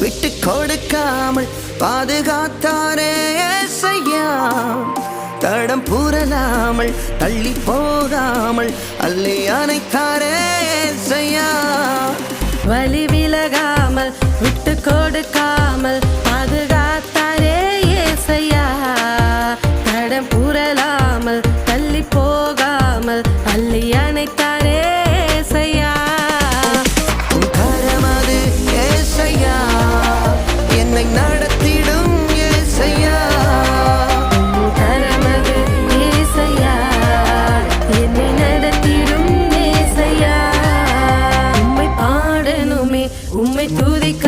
விட்டு கொடுக்காமல் பாதுகாத்தாரே ஏசையா. தடம் புரளாமல் தள்ளி போகாமல் அள்ளி அணைத்தாரே ஏசையா. வழி விலகாமல் விட்டு கொடுக்காமல் பாதுகாத்தாரே ஏசையா. தடம் புரளாமல் தள்ளி போகாமல் அள்ளி அணைத்தாரே ஏசையா. உன் கரமது ஏசையா, என்னை நடத்திடும் ஏசையா. உன் கரமது ஏசையா, என்னை நடத்திடும் ஏசையா. உம்மை பாடணுமே, உம்மை துதிக்க